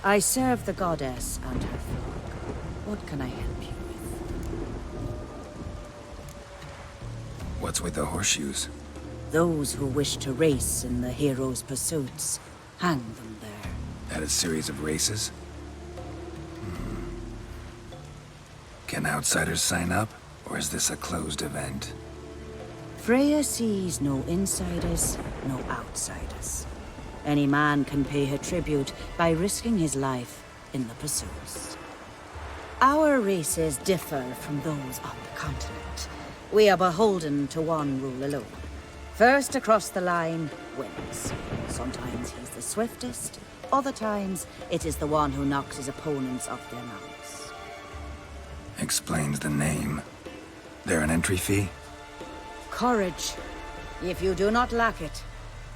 I serve the goddess and her flock. What can I help you with? What's with the horseshoes? Those who wish to race in the hero's pursuits, hang them there. At a series of races? Can outsiders sign up? Or is this a closed event? Freya sees no insiders, no outsiders. Any man can pay her tribute by risking his life in the pursuits. Our races differ from those on the continent. We are beholden to one rule alone. First across the line wins. Sometimes he's the swiftest, other times it is the one who knocks his opponents off their mounts. Explains the name. There an entry fee? Courage. If you do not lack it,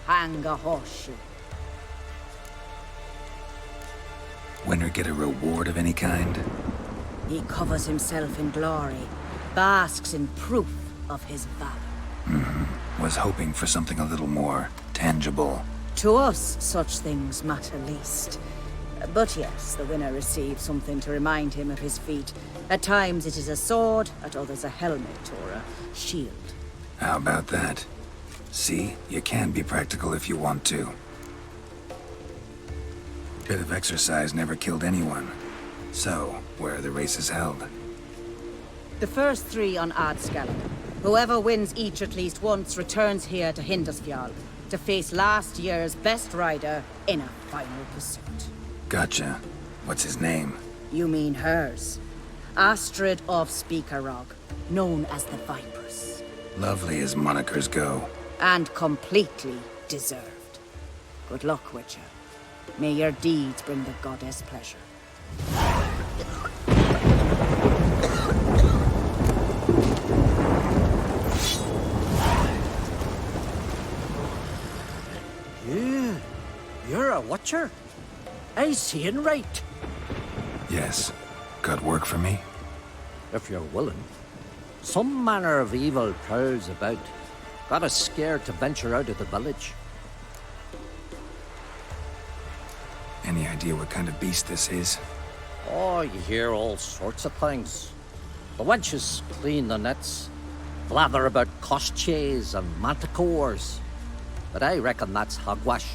hang a horseshoe. Winner get a reward of any kind? He covers himself in glory, basks in proof of his valor. Was hoping for something a little more tangible. To us, such things matter least. But yes, the winner receives something to remind him of his feat. At times it is a sword, at others a helmet or a shield. How about that? See, you can be practical if you want to. Bit of exercise never killed anyone. So, where are the races held? The first 3 on Adscalon. Whoever wins each at least once returns here to Hindisfjall to face last year's best rider in a final pursuit. Gotcha. What's his name? You mean hers. Astrid of Speakerog, known as the Vipress. Lovely as monikers go. And completely deserved. Good luck, Witcher. May your deeds bring the goddess pleasure. You're a Watcher? I seeing right. Yes. Got work for me? If you're willing. Some manner of evil prowls about. Got us scared to venture out of the village. Any idea what kind of beast this is? Oh, you hear all sorts of things. The wenches clean the nets, blather about Koshchays and manticores. But I reckon that's hogwash.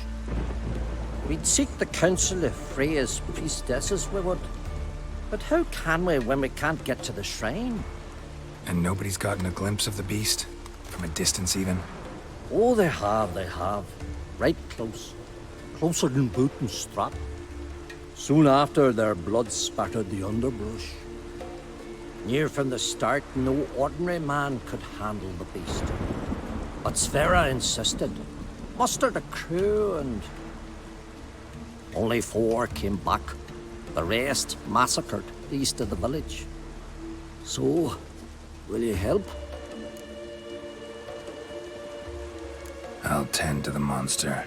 We'd seek the counsel of Freya's priestesses, we would. But how can we when we can't get to the shrine? And nobody's gotten a glimpse of the beast? From a distance, even? Oh, they have. Right close. Closer than boot and strap. Soon after, their blood spattered the underbrush. Near from the start, no ordinary man could handle the beast. But Sverre insisted. Mustered a crew and... Only 4 came back. The rest massacred east of the village. So, will you help? I'll tend to the monster.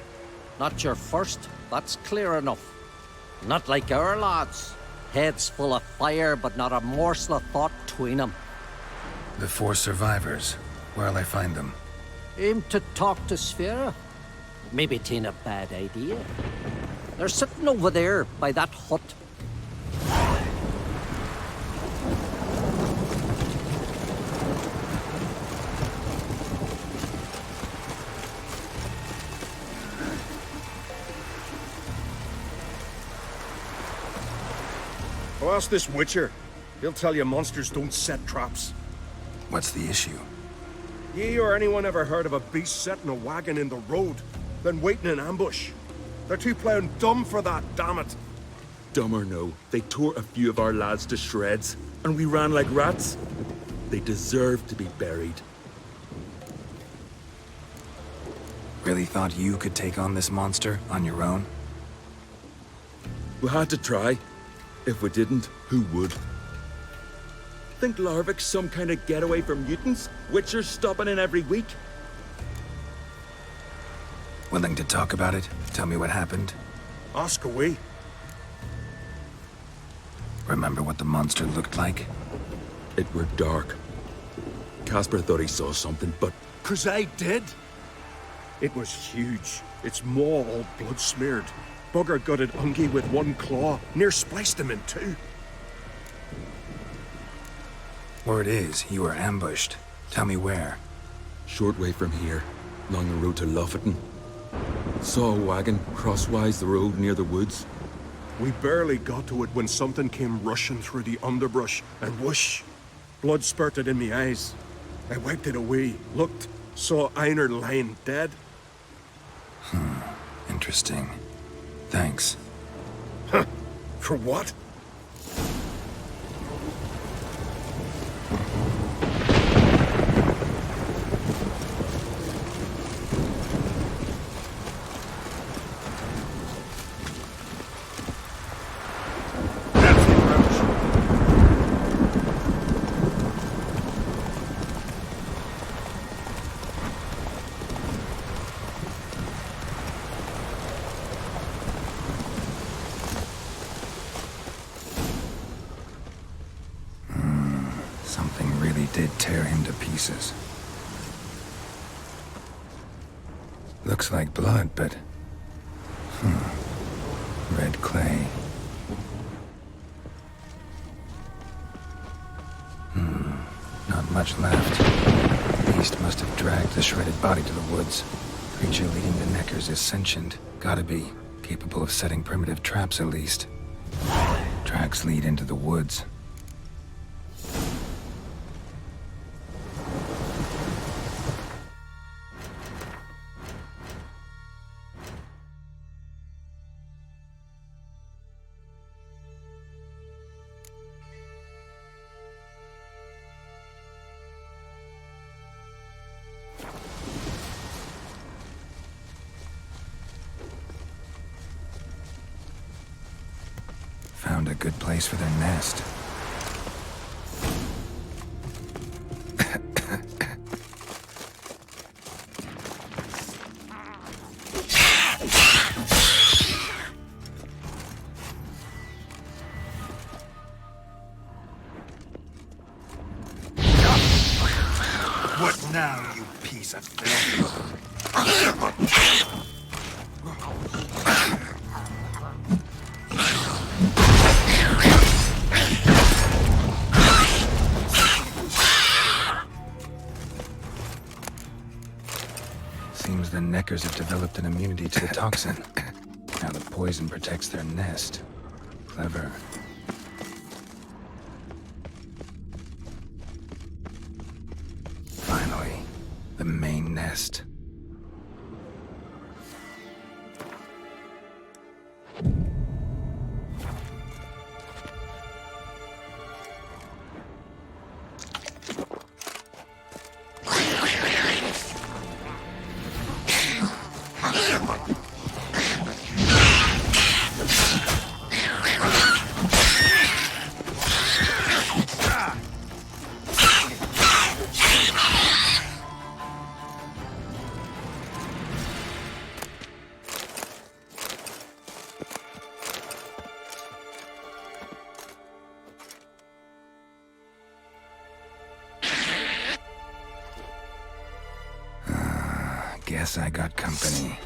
Not your first, that's clear enough. Not like our lads. Heads full of fire, but not a morsel of thought between them. The 4 survivors. Where'll I find them? Aim to talk to Sverre. Maybe 'tain't a bad idea. They're sitting over there by that hut. Well, ask this Witcher. He'll tell you monsters don't set traps. What's the issue? Ye or anyone ever heard of a beast setting a wagon in the road, then waiting in ambush? They're too plowing dumb for that, damn it. Dumb or no, they tore a few of our lads to shreds, and we ran like rats. They deserve to be buried. Really thought you could take on this monster on your own? We had to try. If we didn't, who would? Think Larvik's some kind of getaway for mutants? Witchers stopping in every week? Willing to talk about it? Tell me what happened? Ask away. Remember what the monster looked like? It were dark. Casper thought he saw something, but... 'Cause I did. It was huge. Its maw all blood smeared. bugger gutted Ungi with one claw, near spliced him in two. Word is, you were ambushed. Tell me where. Short way from here, along the road to Lofferton. Saw a wagon crosswise the road near the woods. We barely got to it when something came rushing through the underbrush, and whoosh! Blood spurted in me eyes. I wiped it away, looked, saw Einar lying dead. Interesting. Thanks. For what? Something really did tear him to pieces. Looks like blood, but... red clay. Not much left. Beast must have dragged the shredded body to the woods. Creature leading the Neckers is sentient. Gotta be. Capable of setting primitive traps, at least. Tracks lead into the woods. Found a good place for their nest. What now, you piece of filth? Seems the Neckers have developed an immunity to the toxin. Now the poison protects their nest. Clever. Finally, the main nest. Guess I got company.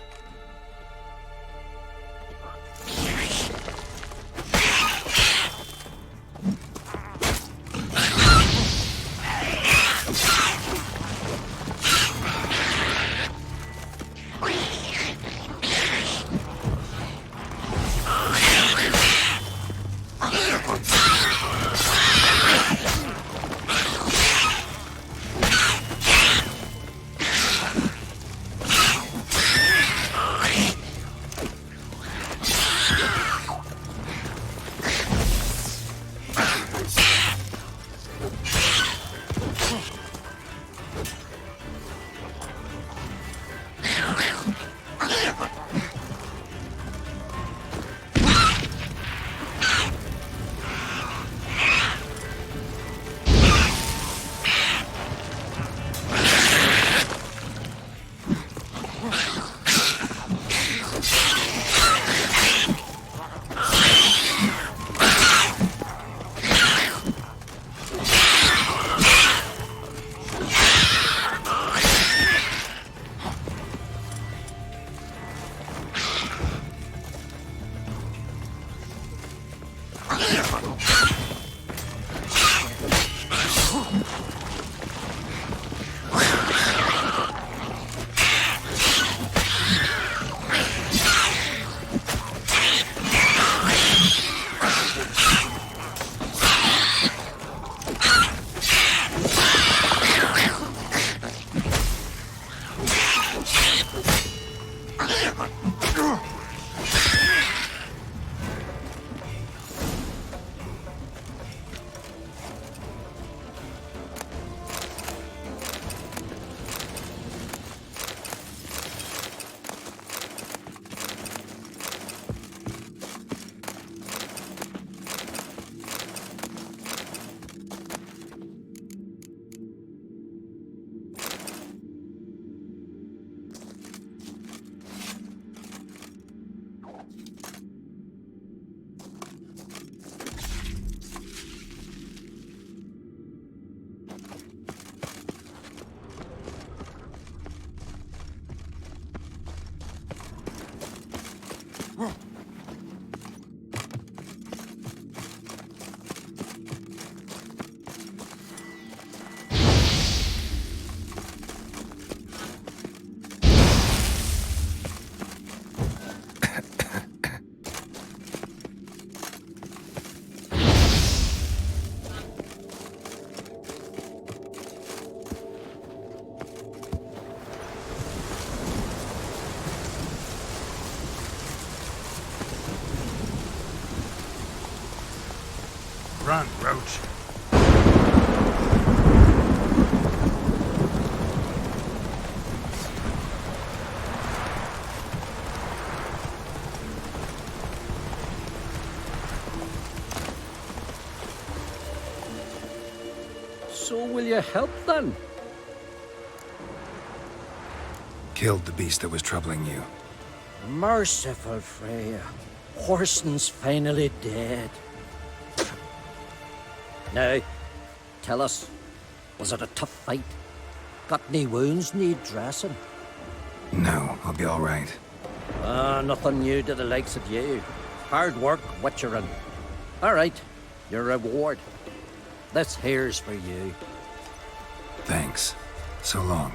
Run, Roach. So will you help then? Killed the beast that was troubling you. Merciful Freya. Horson's finally dead. Now, tell us, was it a tough fight? Got any wounds need dressing? No, I'll be all right. Nothing new to the likes of you. Hard work, witcherin'. All right, your reward. This here's for you. Thanks. So long.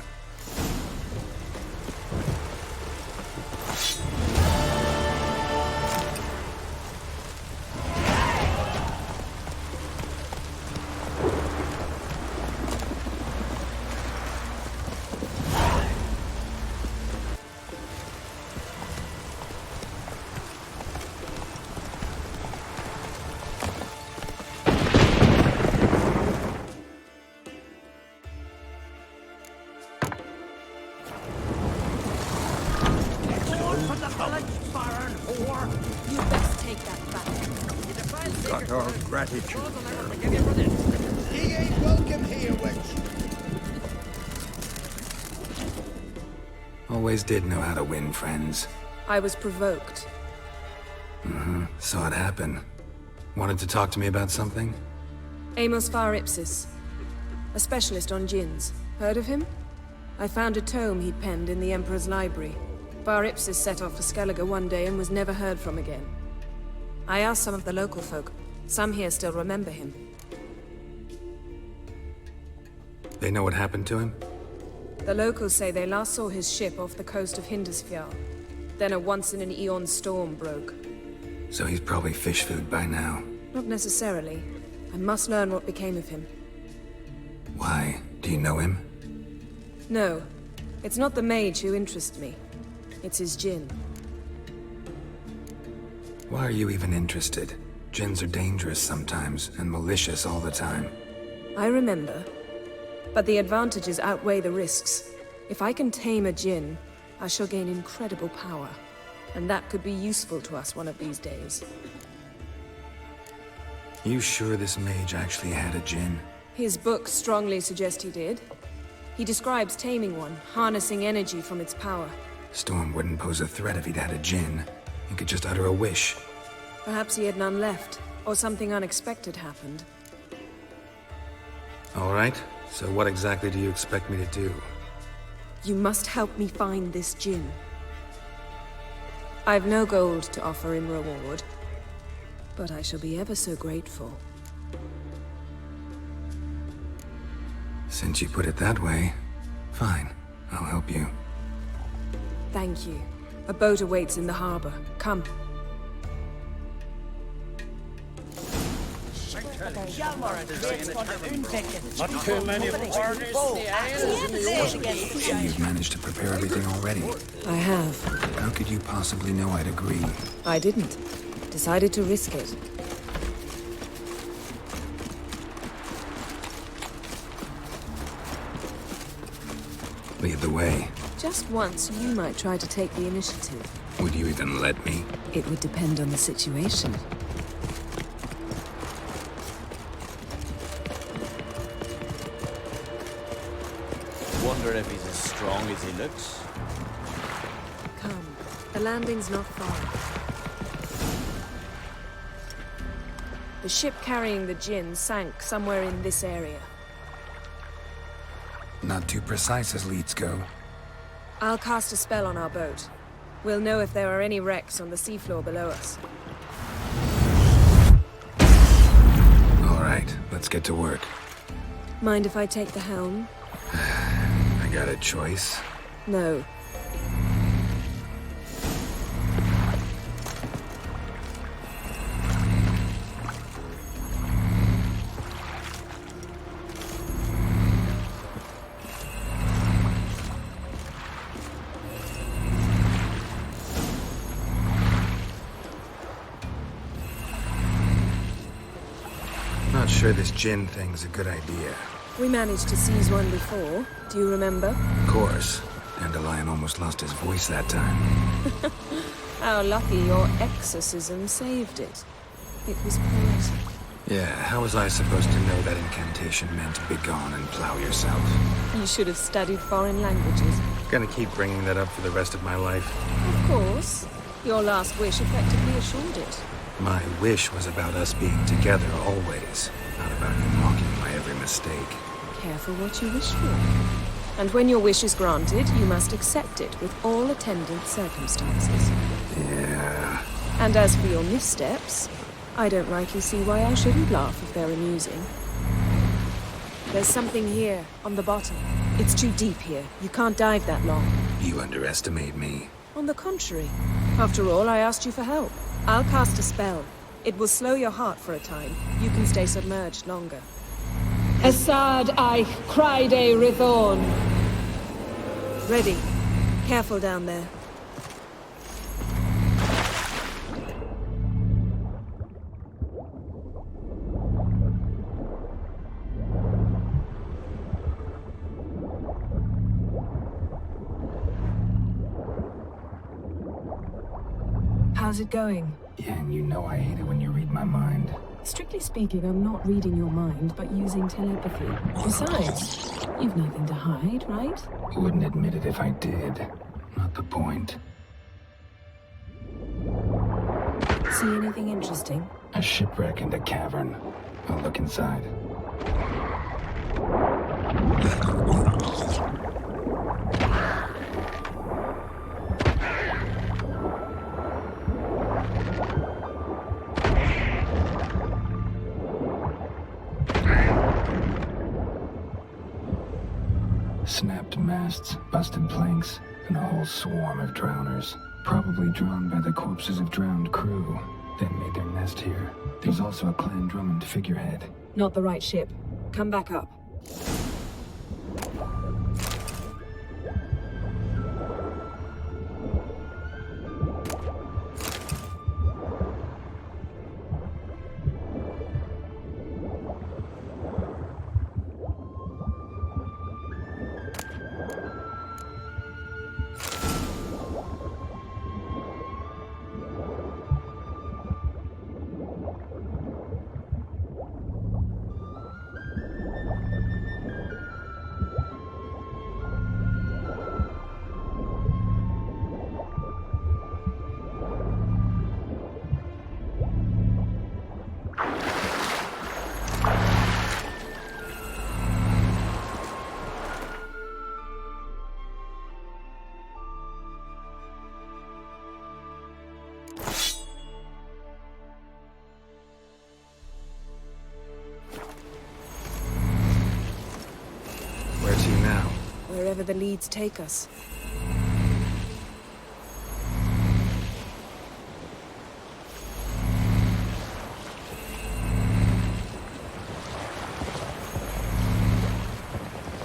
You best take that back. Got our gratitude. Ye ain't welcome here, wench. Always did know how to win friends. I was provoked. Saw it happen. Wanted to talk to me about something? Amos Far Ipsis, a specialist on djinns. Heard of him? I found a tome he'd penned in the Emperor's library. Far Ipsis set off for Skellige one day and was never heard from again. I asked some of the local folk. Some here still remember him. They know what happened to him? The locals say they last saw his ship off the coast of Hindisfjall. Then a once-in-an-eon storm broke. So he's probably fish food by now. Not necessarily. I must learn what became of him. Why? Do you know him? No, it's not the mage who interests me. It's his djinn. Why are you even interested? Djinns are dangerous sometimes, and malicious all the time. I remember. But the advantages outweigh the risks. If I can tame a djinn, I shall gain incredible power. And that could be useful to us one of these days. You sure this mage actually had a djinn? His books strongly suggest he did. He describes taming one, harnessing energy from its power. Storm wouldn't pose a threat if he'd had a djinn. He could just utter a wish. Perhaps he had none left, or something unexpected happened. All right, so what exactly do you expect me to do? You must help me find this djinn. I've no gold to offer in reward, but I shall be ever so grateful. Since you put it that way, fine. I'll help you. Thank you. A boat awaits in the harbor. Come. Not too many foreigners in the islands. So you've managed to prepare everything already. I have. How could you possibly know I'd agree? I didn't. Decided to risk it. Lead the way. Just once, you might try to take the initiative. Would you even let me? It would depend on the situation. Wonder if he's as strong as he looks. Come. The landing's not far. The ship carrying the djinn sank somewhere in this area. Not too precise as leads go. I'll cast a spell on our boat. We'll know if there are any wrecks on the seafloor below us. All right, let's get to work. Mind if I take the helm? I got a choice. No. not sure this Jinn thing's a good idea. We managed to seize one before. Do you remember? Of course. Dandelion almost lost his voice that time. How lucky your exorcism saved it. It was poetic. Yeah, how was I supposed to know that incantation meant begone and plow yourself? You should have studied foreign languages. Gonna keep bringing that up for the rest of my life. Of course. Your last wish effectively assured it. My wish was about us being together always, not about you mocking my every mistake. Careful what you wish for. And when your wish is granted, you must accept it with all attendant circumstances. Yeah. And as for your missteps, I don't rightly see why I shouldn't laugh if they're amusing. There's something here, on the bottom. It's too deep here. You can't dive that long. You underestimate me. On the contrary. After all, I asked you for help. I'll cast a spell. It will slow your heart for a time. You can stay submerged longer. Assad I Cryde Rithorn. Ready. Careful down there. How's it going? Yeah, and you know I hate it when you read my mind. Strictly speaking, I'm not reading your mind, but using telepathy. Besides, you've nothing to hide, right? Wouldn't admit it if I did. Not the point. See anything interesting? A shipwreck and a cavern. I'll look inside. Snapped masts, busted planks, and a whole swarm of drowners. Probably drawn by the corpses of drowned crew, then made their nest here. There's also a Clan Drummond figurehead. Not the right ship. Come back up. Where to now? Wherever the leads take us.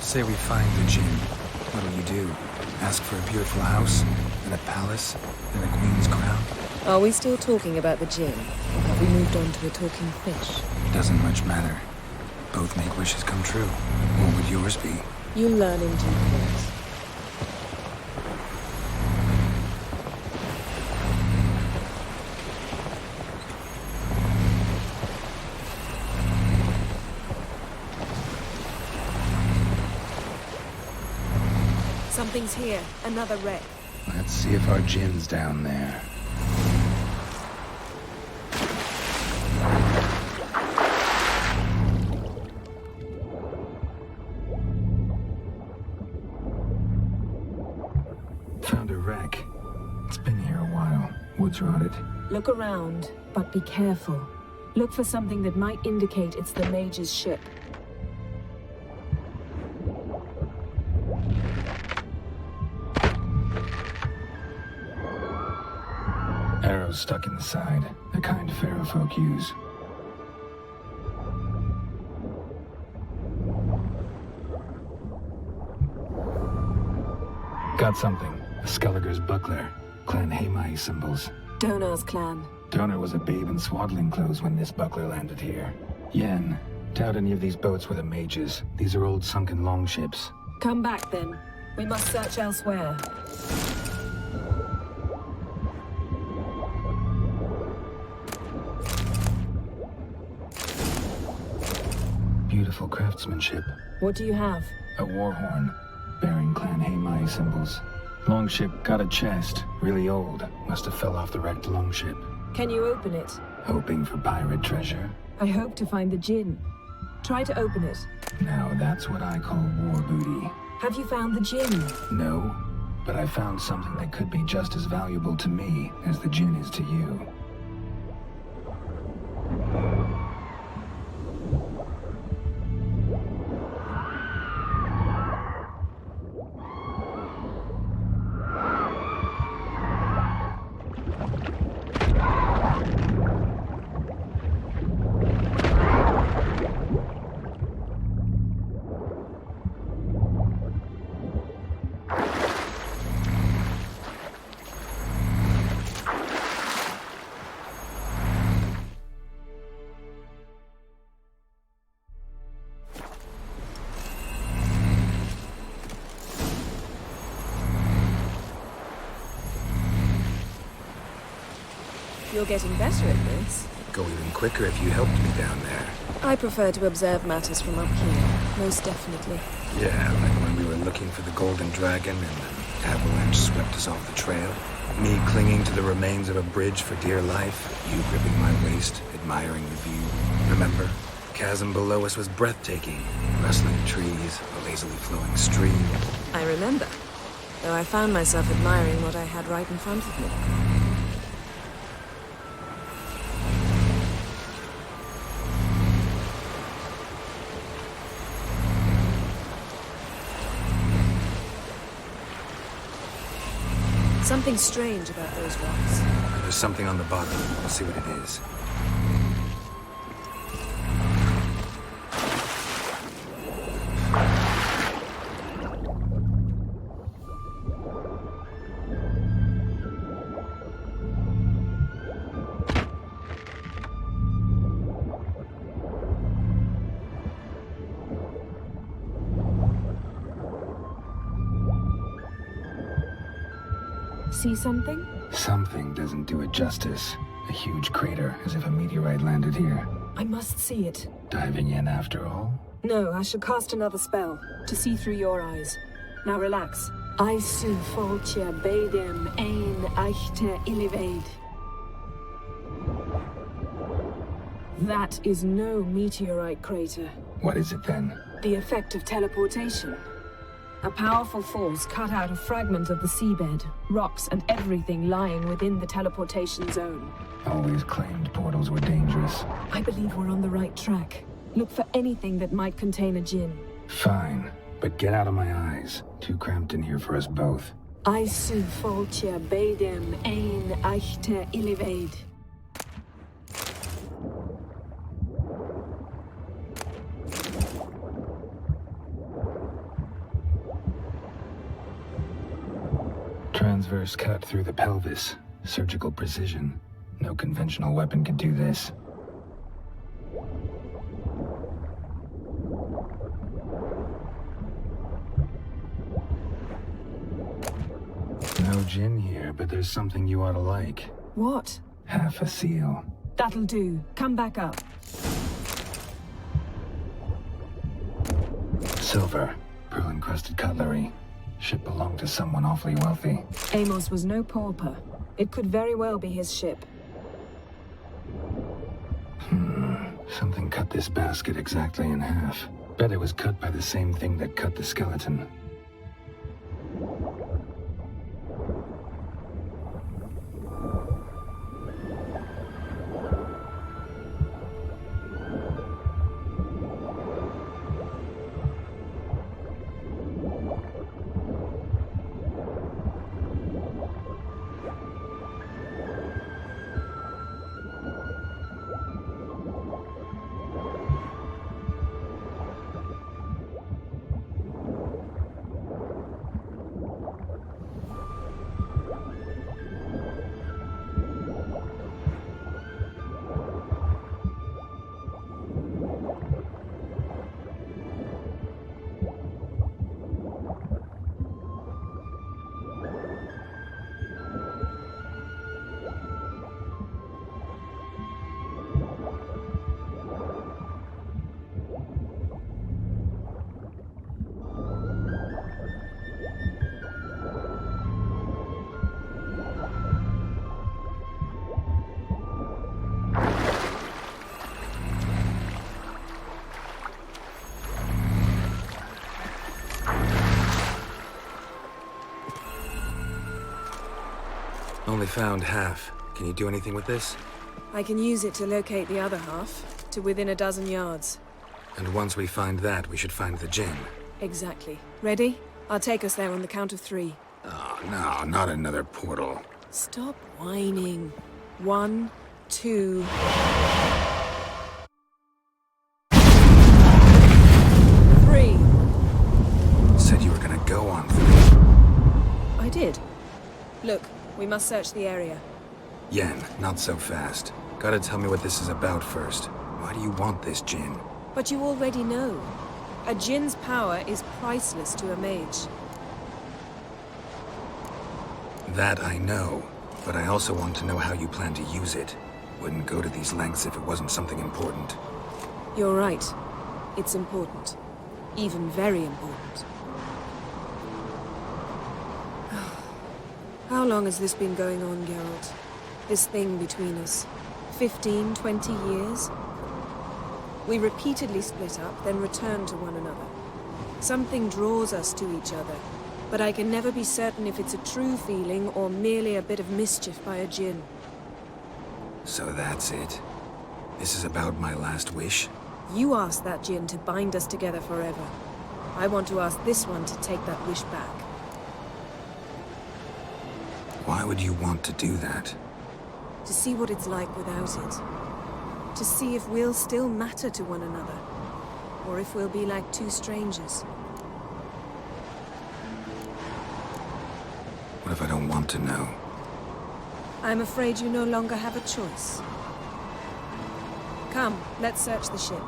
Say we find the Jinn. What'll you do? Ask for a beautiful house? And a palace? And a queen's crown? Are we still talking about the Jinn? Or have we moved on to a talking fish? Doesn't much matter. Both make wishes come true. What would yours be? You'll learn in due course. Something's here. Another wreck. Let's see if our Jinn's down there. Found a wreck. It's been here a while. Wood's rotted. Look around, but be careful. Look for something that might indicate it's the Mage's ship. Arrows stuck in the side. The kind Pharaoh folk use. Got something. A Skelliger's buckler. Clan Hamai symbols. Donar's clan. Donar was a babe in swaddling clothes when this buckler landed here. Yen, doubt any of these boats were the mages. These are old sunken longships. Come back then. We must search elsewhere. Beautiful craftsmanship. What do you have? A war horn, bearing Clan Haimai symbols. Longship got a chest, really old. Must have fell off the wrecked longship. Can you open it? Hoping for pirate treasure. I hope to find the Jinn. Try to open it. Now that's what I call war booty. Have you found the Jinn? No, but I found something that could be just as valuable to me as the Jinn is to you. You're getting better at this. Go even quicker if you helped me down there. I prefer to observe matters from up here, most definitely. Yeah, like when we were looking for the Golden Dragon and the avalanche swept us off the trail. Me clinging to the remains of a bridge for dear life. You gripping my waist, admiring the view. Remember? The chasm below us was breathtaking. Rustling trees, a lazily flowing stream. I remember, though I found myself admiring what I had right in front of me. Something strange about those rocks. There's something on the bottom. Let's see what it is. See something? Something doesn't do it justice. A huge crater, as if a meteorite landed here. I must see it. Diving in after all? No, I shall cast another spell, to see through your eyes. Now relax. Aisu foltja beidem ein eichte ilivaid. That is no meteorite crater. What is it then? The effect of teleportation. A powerful force cut out a fragment of the seabed, rocks and everything lying within the teleportation zone. Always claimed portals were dangerous. I believe we're on the right track. Look for anything that might contain a Jinn. Fine, but get out of my eyes. Too cramped in here for us both. Aisu foltja beidem ein eichte ilivaid. Transverse cut through the pelvis. Surgical precision. No conventional weapon could do this. No Jinn here, but there's something you ought to like. What? Half a seal. That'll do. Come back up. Silver. Pearl-encrusted cutlery. Ship belonged to someone awfully wealthy. Amos was no pauper. It could very well be his ship. Something cut this basket exactly in half. Bet it was cut by the same thing that cut the skeleton. Only found half. Can you do anything with this? I can use it to locate the other half, to within a dozen yards. And once we find that, we should find the Jinn. Exactly. Ready? I'll take us there on the count of 3. Oh, no, not another portal. Stop whining. 1, 2... Said you were gonna go on 3. I did. Look, we must search the area. Yen, not so fast. Gotta tell me what this is about first. Why do you want this Jinn? But you already know. A Jinn's power is priceless to a mage. That I know, but I also want to know how you plan to use it. Wouldn't go to these lengths if it wasn't something important. You're right. It's important. Even very important. How long has this been going on, Geralt? This thing between us? 15, 20 years? We repeatedly split up, then returned to one another. Something draws us to each other, but I can never be certain if it's a true feeling or merely a bit of mischief by a Jinn. So that's it. This is about my last wish? You asked that Jinn to bind us together forever. I want to ask this one to take that wish back. Why would you want to do that? To see what it's like without it. To see if we'll still matter to one another. Or if we'll be like two strangers. What if I don't want to know? I'm afraid you no longer have a choice. Come, let's search the ship.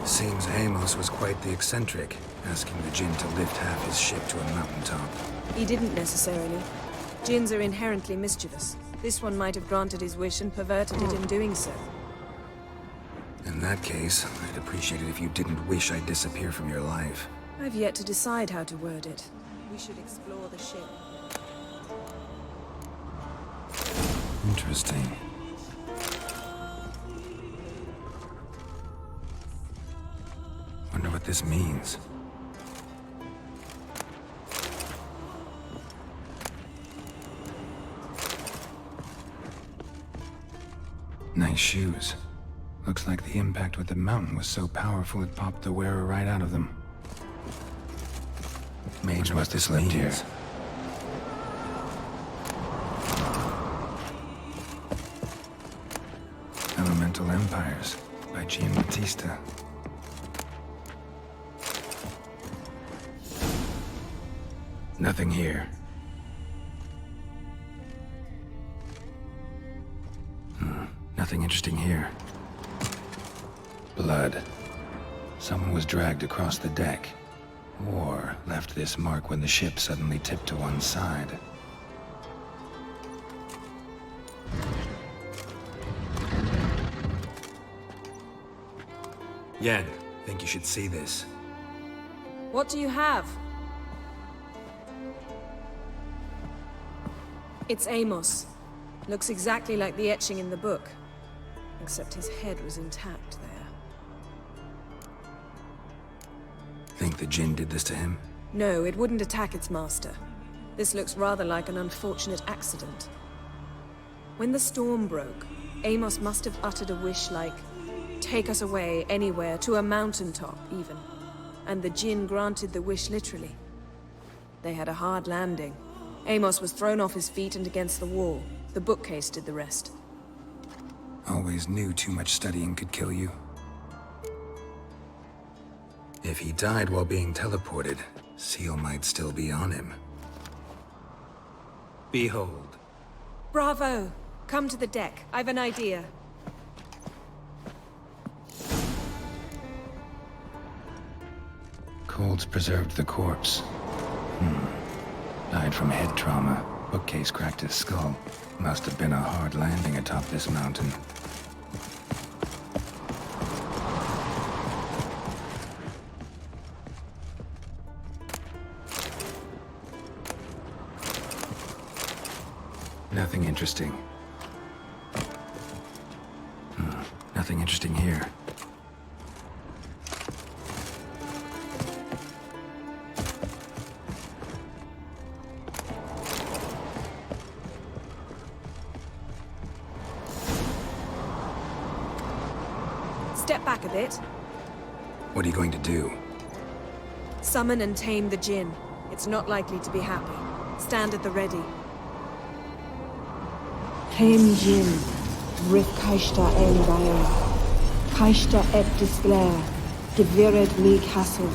Seems Amos was quite the eccentric, asking the Jinn to lift half his ship to a mountaintop. He didn't necessarily. Jinns are inherently mischievous. This one might have granted his wish and perverted it in doing so. In that case, I'd appreciate it if you didn't wish I'd disappear from your life. I've yet to decide how to word it. We should explore the ship. Interesting. Wonder what this means. Nice shoes. Looks like the impact with the mountain was so powerful it popped the wearer right out of them. Mage must have slept here. Elemental Empires by Giambattista. Nothing here. Nothing interesting here. Blood. Someone was dragged across the deck. Or left this mark when the ship suddenly tipped to one side. Yen, think you should see this. What do you have? It's Amos. Looks exactly like the etching in the book. Except his head was intact there. Think the Jinn did this to him? No, it wouldn't attack its master. This looks rather like an unfortunate accident. When the storm broke, Amos must have uttered a wish like, "Take us away, anywhere, to a mountaintop, even." And the Jinn granted the wish literally. They had a hard landing. Amos was thrown off his feet and against the wall. The bookcase did the rest. Always knew too much studying could kill you. If he died while being teleported, Seal might still be on him. Behold. Bravo! Come to the deck. I've an idea. Cold's preserved the corpse. Died from head trauma. Bookcase cracked his skull. Must have been a hard landing atop this mountain. Nothing interesting. Nothing interesting here. Step back a bit. What are you going to do? Summon and tame the Jinn. It's not likely to be happy. Stand at the ready. Tame Jinn, Rif Kaishta El Bayer, Kaishta Et Displair, Gevired Lee Castle.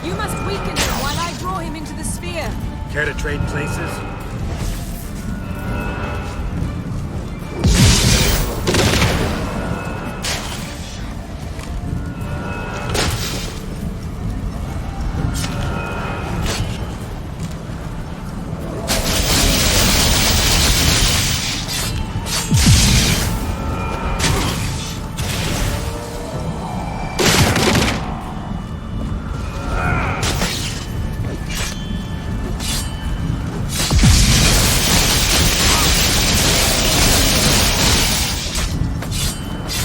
You must weaken him while I draw him into the sphere. Care to trade places?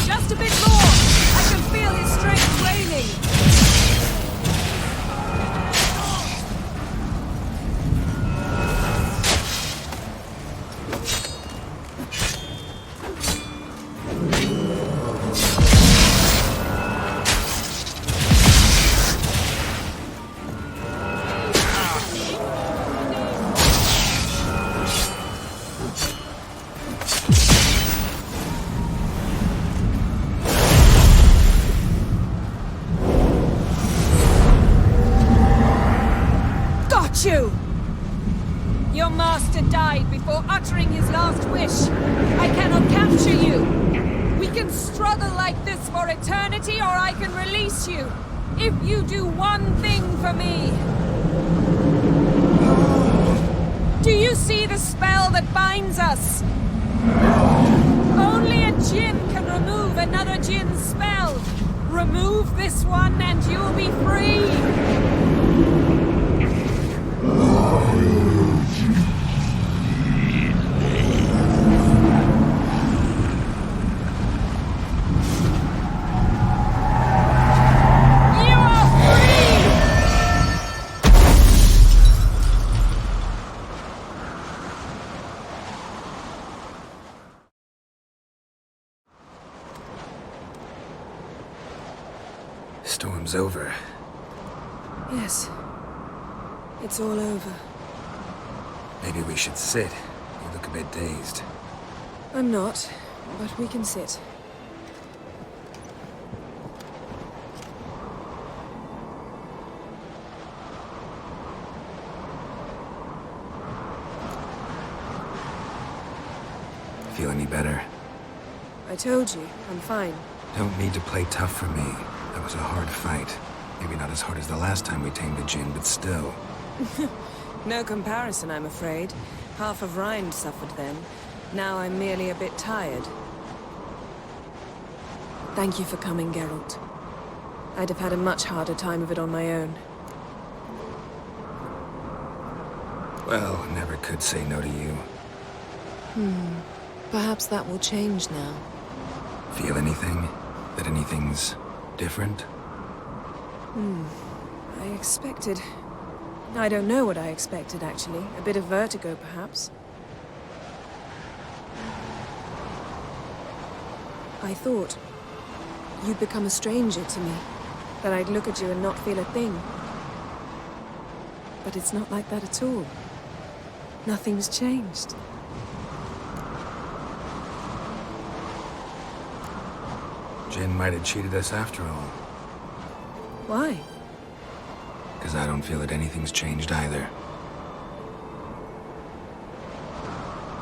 Just a bit more! I can feel his strength waning! You! Your master died before uttering his last wish. I cannot capture you. We can struggle like this for eternity, or I can release you. If you do one thing for me. Do you see the spell that binds us? Only a Jinn can remove another Jinn's spell. Remove this one and you'll be free. Storm's over. Yes. It's all over. Maybe we should sit. You look a bit dazed. I'm not, but we can sit. Feel any better? I told you, I'm fine. Don't need to play tough for me. That was a hard fight. Maybe not as hard as the last time we tamed the Jinn, but still. No comparison, I'm afraid. Half of Rind suffered then. Now I'm merely a bit tired. Thank you for coming, Geralt. I'd have had a much harder time of it on my own. Well, never could say no to you. Perhaps that will change now. Feel anything? That anything's different? I expected... I don't know what I expected, actually. A bit of vertigo, perhaps. I thought you'd become a stranger to me. That I'd look at you and not feel a thing. But it's not like that at all. Nothing's changed. Jinn might have cheated us after all. Why? Because I don't feel that anything's changed either.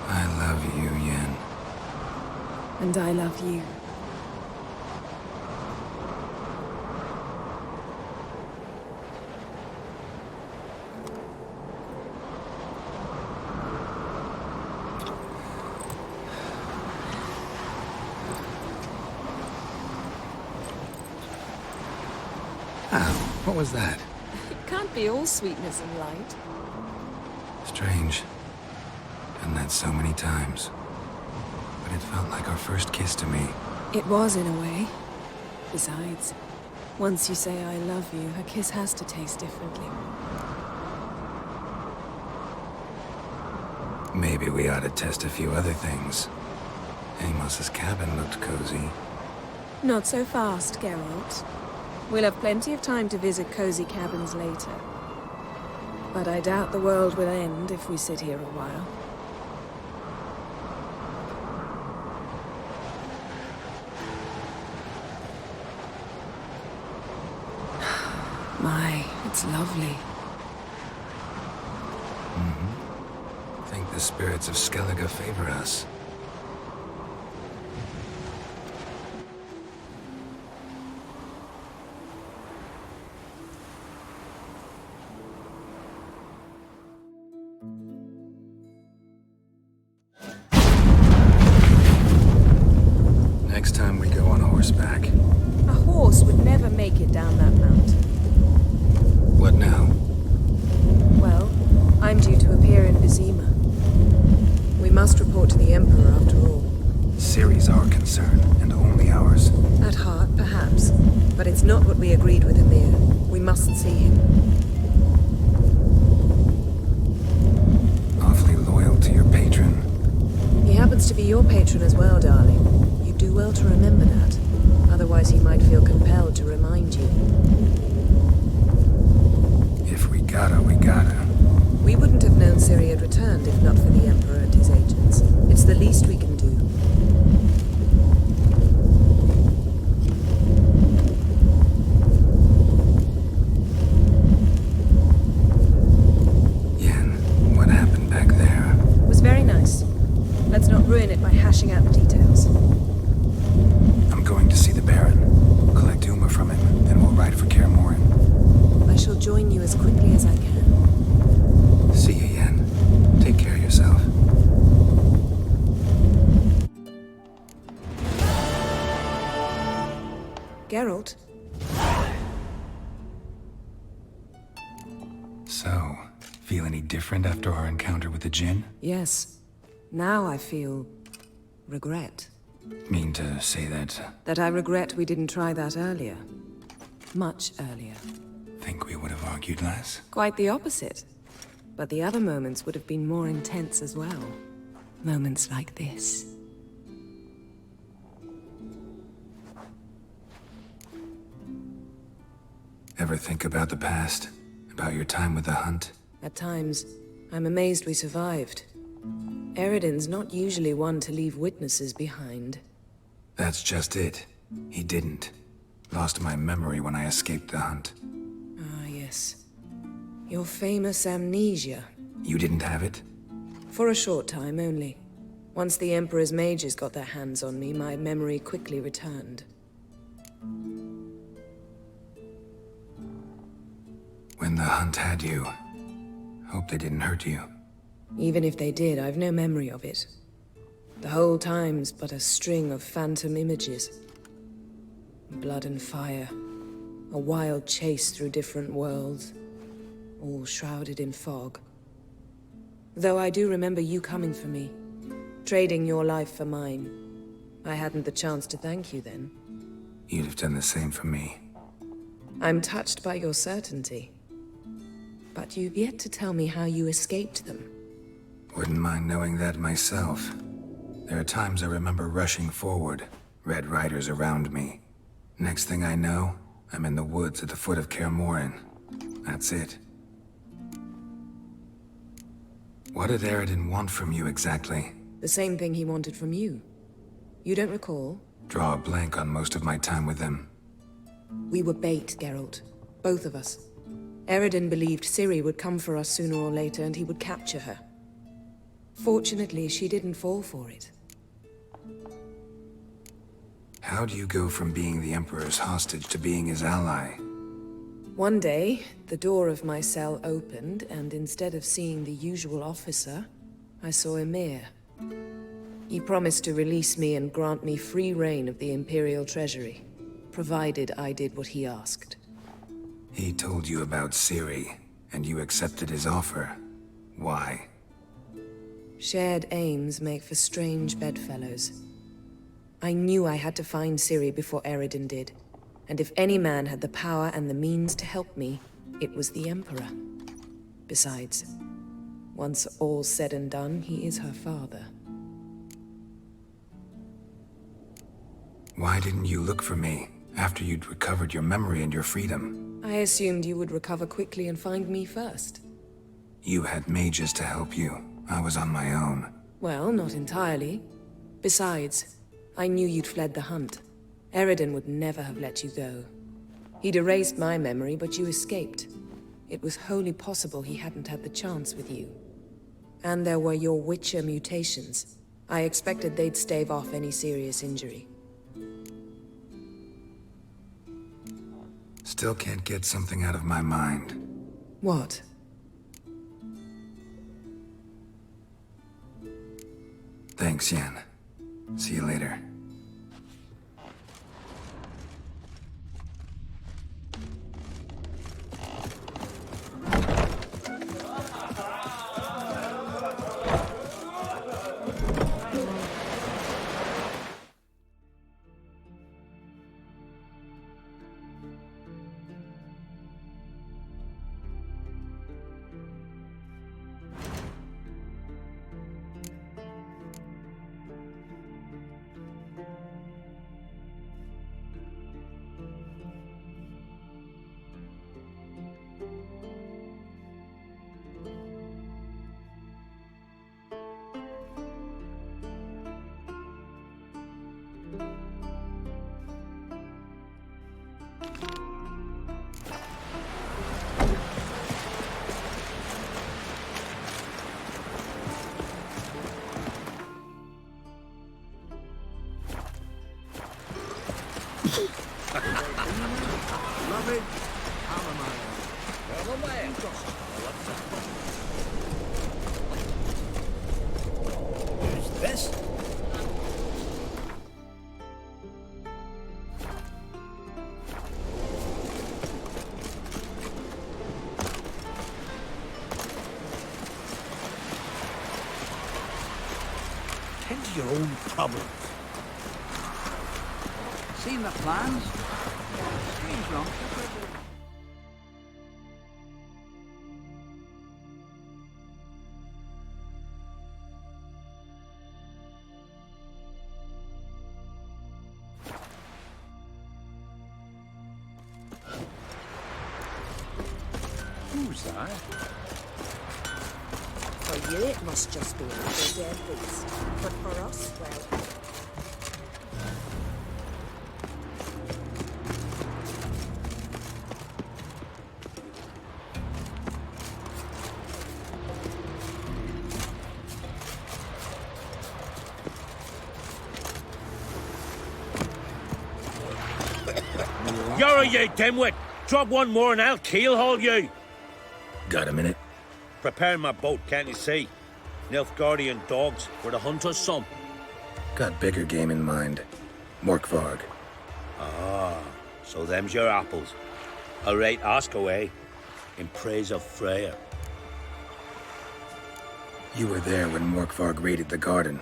I love you, Yen. And I love you. What was that? It can't be all sweetness and light. Strange. Done that so many times. But it felt like our first kiss to me. It was, in a way. Besides, once you say I love you, a kiss has to taste differently. Maybe we ought to test a few other things. Amos's cabin looked cozy. Not so fast, Geralt. We'll have plenty of time to visit cozy cabins later. But I doubt the world will end if we sit here a while. My, it's lovely. I think the spirits of Skellige favor us. Next time we go on horseback. A horse would never make it down that mountain. What now? Well, I'm due to appear in Vizima. We must report to the Emperor after all. Ciri's our concern, and only ours. At heart, perhaps. But it's not what we agreed with Emir. We must see him. Awfully loyal to your patron. He happens to be your patron as well, darling. You do well to remember that. Otherwise he might feel compelled to remind you. If we gotta, we gotta. We wouldn't have known Ciri had returned if not for the Emperor and his agents. It's the least we can do. Yen, what happened back there? It was very nice. Let's not ruin it by hashing out the details. I'm going to see the Baron. Collect Uma from him, then we'll ride for Kaer Morhen. I shall join you as quickly as I can. See you, Yen. Take care of yourself. Geralt? So, feel any different after our encounter with the Jinn? Yes. Now I feel... regret. Mean to say that? That I regret we didn't try that earlier. Much earlier. Think we would have argued less? Quite the opposite. But the other moments would have been more intense as well. Moments like this. Ever think about the past? About your time with the Hunt? At times, I'm amazed we survived. Eredin's not usually one to leave witnesses behind. That's just it. He didn't. Lost my memory when I escaped the Hunt. Ah, yes. Your famous amnesia. You didn't have it? For a short time only. Once the Emperor's mages got their hands on me, my memory quickly returned. When the Hunt had you, hope they didn't hurt you. Even if they did, I've no memory of it. The whole time's but a string of phantom images. Blood and fire. A wild chase through different worlds. All shrouded in fog. Though I do remember you coming for me. Trading your life for mine. I hadn't the chance to thank you then. You'd have done the same for me. I'm touched by your certainty. But you've yet to tell me how you escaped them. Wouldn't mind knowing that myself. There are times I remember rushing forward, Red Riders around me. Next thing I know, I'm in the woods at the foot of Kaer Morhen. That's it. What did Eredin want from you exactly? The same thing he wanted from you. You don't recall? Draw a blank on most of my time with them. We were bait, Geralt. Both of us. Eredin believed Ciri would come for us sooner or later and he would capture her. Fortunately, she didn't fall for it. How do you go from being the Emperor's hostage to being his ally? One day, the door of my cell opened, and instead of seeing the usual officer, I saw Emir. He promised to release me and grant me free reign of the Imperial Treasury, provided I did what he asked. He told you about Ciri, and you accepted his offer. Why? Shared aims make for strange bedfellows. I knew I had to find Ciri before Eredin did. And if any man had the power and the means to help me, it was the Emperor. Besides, once all's said and done, he is her father. Why didn't you look for me after you'd recovered your memory and your freedom? I assumed you would recover quickly and find me first. You had mages to help you. I was on my own. Well, not entirely. Besides, I knew you'd fled the hunt. Eredin would never have let you go. He'd erased my memory, but you escaped. It was wholly possible he hadn't had the chance with you. And there were your Witcher mutations. I expected they'd stave off any serious injury. Still can't get something out of my mind. What? Thanks, Yen. See you later. Who's this? Tend to your own problems. Seen the plans? Strange wrong. Who's that? For you, it must just be another dead beast. But for us, well... You're you dimwit! Drop one more and I'll keelhaul you! Got a minute? Prepare my boat, can't you see? Nilfgaardian dogs were the hunters' some. Got bigger game in mind. Morkvarg. Ah, so them's your apples. All right, ask away. In praise of Freya. You were there when Morkvarg raided the garden.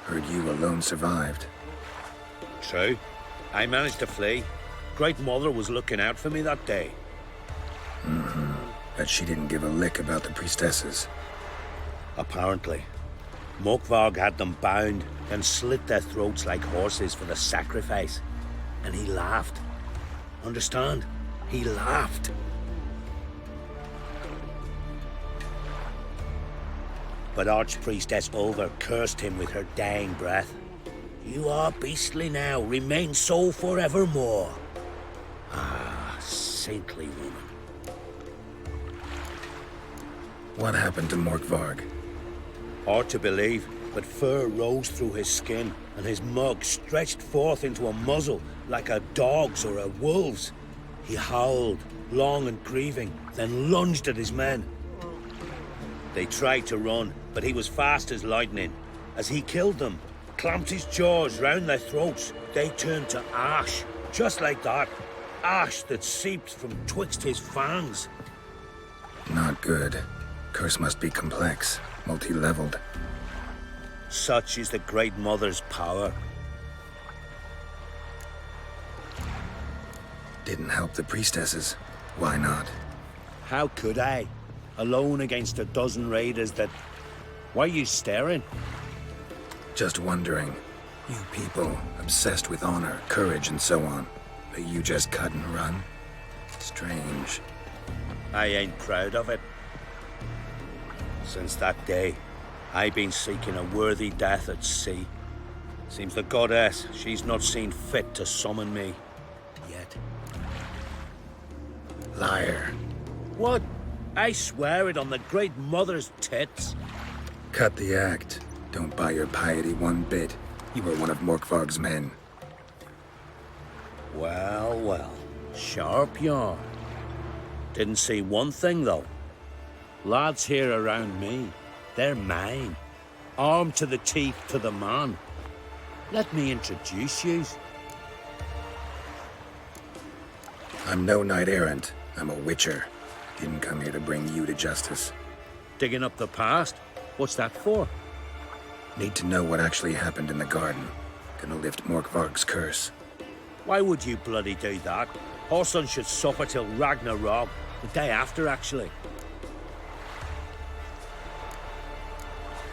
Heard you alone survived. True. I managed to flee. Great Mother was looking out for me that day. But she didn't give a lick about the priestesses. Apparently. Morkvarg had them bound, then slit their throats like horses for the sacrifice. And he laughed. Understand? He laughed. But Archpriestess Ulver cursed him with her dying breath. You are beastly now, remain so forevermore. Ah, saintly woman. What happened to Morkvarg? Hard to believe, but fur rose through his skin, and his mug stretched forth into a muzzle like a dog's or a wolf's. He howled, long and grieving, then lunged at his men. They tried to run, but he was fast as lightning. As he killed them, clamped his jaws round their throats, they turned to ash, just like that. ash that seeps from twixt his fangs. Not good. Curse must be complex, multi-leveled. Such is the Great Mother's power. Didn't help the priestesses. Why not? How could I? Alone against a dozen raiders that... Why are you staring? Just wondering. You people, obsessed with honor, courage, and so on. But you just cut and run? Strange. I ain't proud of it. Since that day, I've been seeking a worthy death at sea. Seems the goddess, she's not seen fit to summon me. Yet. Liar. What? I swear it on the Great Mother's tits. Cut the act. Don't buy your piety one bit. You were one of Morkvarg's men. Well, well. Sharp yarn. Didn't see one thing, though. Lads here around me, they're mine. Armed to the teeth to the man. Let me introduce yous. I'm no knight-errant. I'm a witcher. Didn't come here to bring you to justice. Digging up the past? What's that for? Need to know what actually happened in the garden. Gonna lift Morkvarg's curse. Why would you bloody do that? Horson should suffer till Ragnarok. The day after, actually.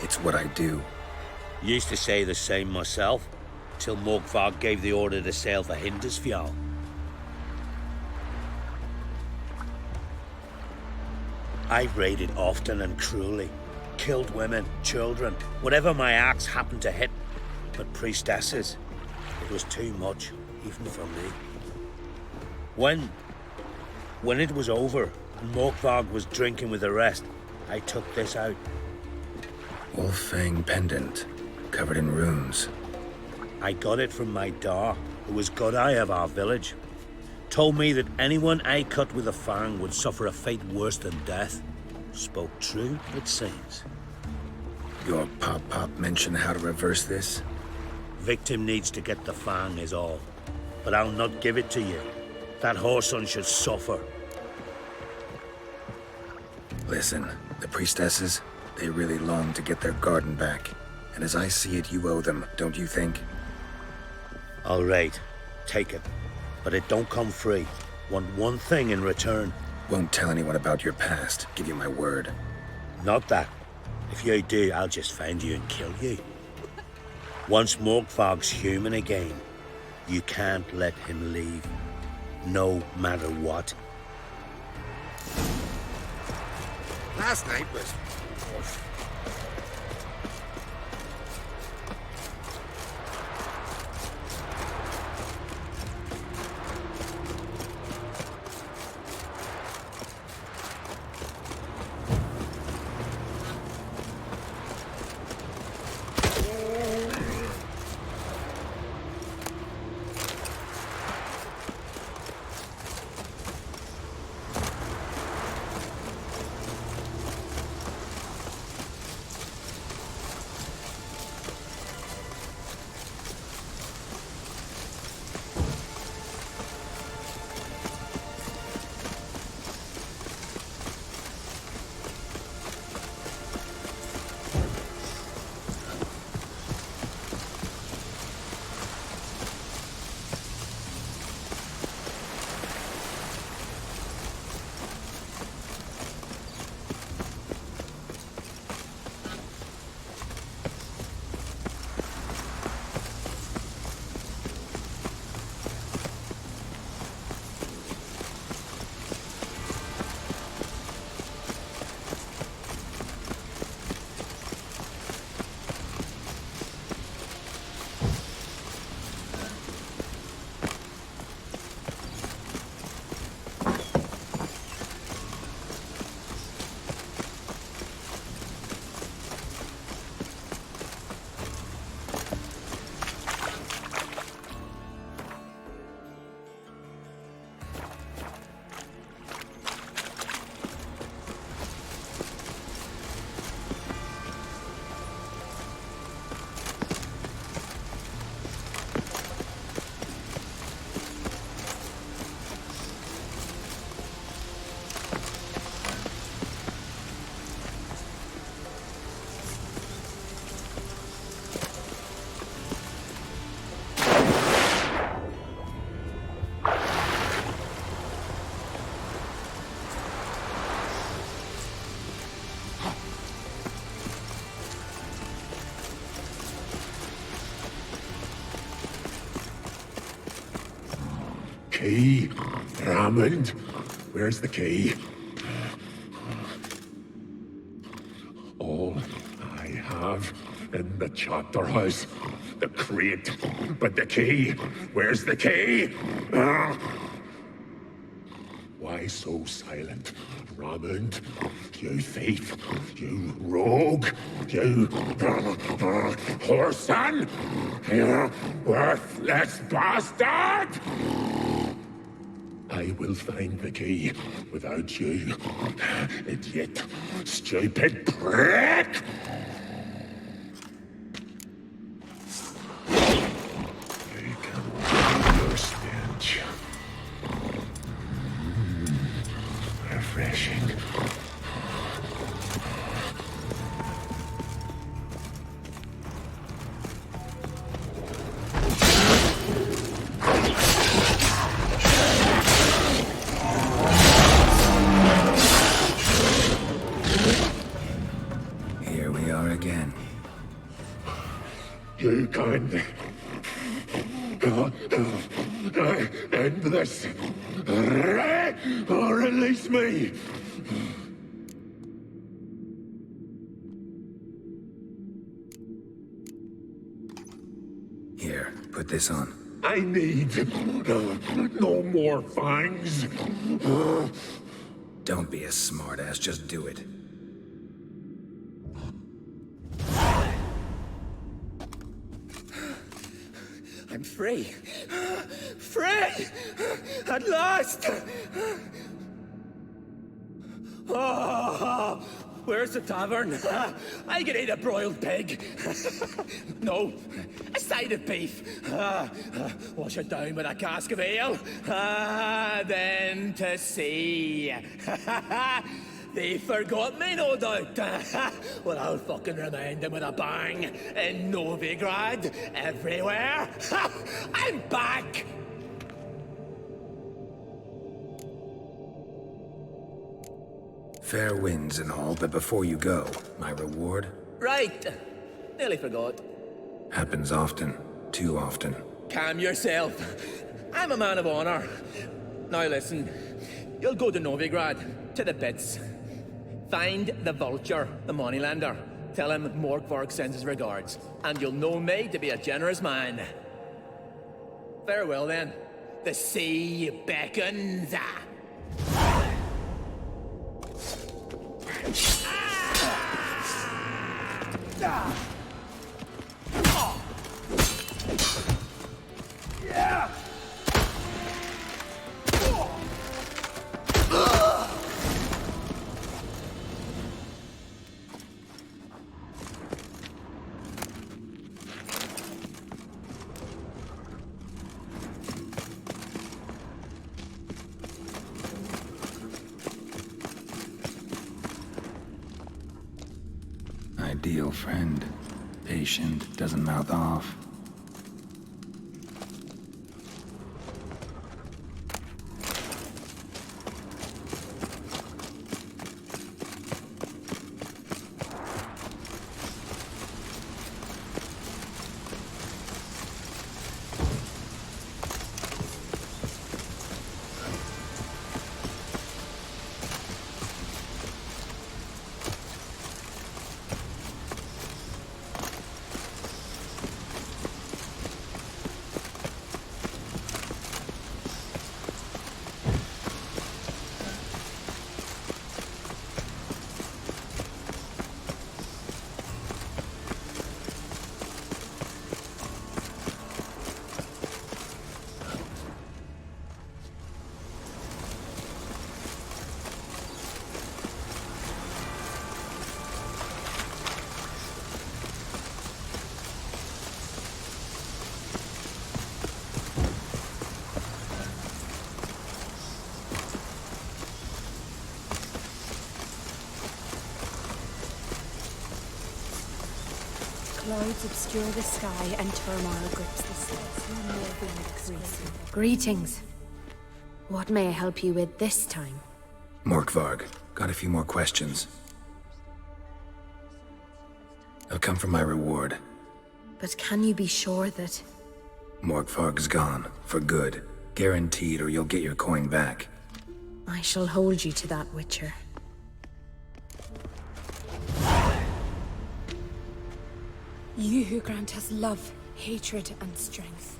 It's what I do. Used to say the same myself, till Morkvarg gave the order to sail for Hindisfjall. I've raided often and cruelly. Killed women, children, whatever my axe happened to hit. But priestesses, it was too much, even for me. When it was over, and Morkvarg was drinking with the rest, I took this out. Wolf-fang pendant, covered in runes. I got it from my Dar, who was god-eye of our village. Told me that anyone I cut with a fang would suffer a fate worse than death. Spoke true, it seems. Your pop-pop mention how to reverse this? Victim needs to get the fang is all. But I'll not give it to you. That Horson should suffer. Listen, the priestesses, they really long to get their garden back. And as I see it, you owe them, don't you think? All right, take it. But it don't come free. Want one thing in return. Won't tell anyone about your past, give you my word. Not that. If you do, I'll just find you and kill you. Once Morkvarg's human again, you can't let him leave. No matter what. Last night was... key? Hammond, where's the key? All I have in the chapter house, the crate, but the key, where's the key? Why so silent, Raymond? You thief, you rogue, you whoreson, you worthless bastard! I will find the key without you, idiot, stupid prick! I can feel your stench. Refreshing. Here we are again. You can end this, or release me. Here, put this on. I need no more fangs. Don't be a smartass, just do it. I'm free. Free! At last! Oh, where's the tavern? I can eat a broiled pig. No, a side of beef. Wash it down with a cask of ale. Then to sea. They forgot me, no doubt. Well, I'll fucking remind them with a bang. In Novigrad, everywhere. I'm back! Fair winds and all, but before you go, my reward? Right. Nearly forgot. Happens often. Too often. Calm yourself. I'm a man of honor. Now listen. You'll go to Novigrad, to the pits. Find the Vulture, the moneylender. Tell him Morkvarg sends his regards, and you'll know me to be a generous man. Farewell then. The sea beckons. Ideal friend. Patient, doesn't mouth off. Clouds obscure the sky and turmoil grips the skies. Greetings. What may I help you with this time? Morkvarg, got a few more questions. I've come for my reward. But can you be sure that... Morkvarg's gone, for good. Guaranteed, or you'll get your coin back. I shall hold you to that, Witcher. You who grant us love, hatred, and strength.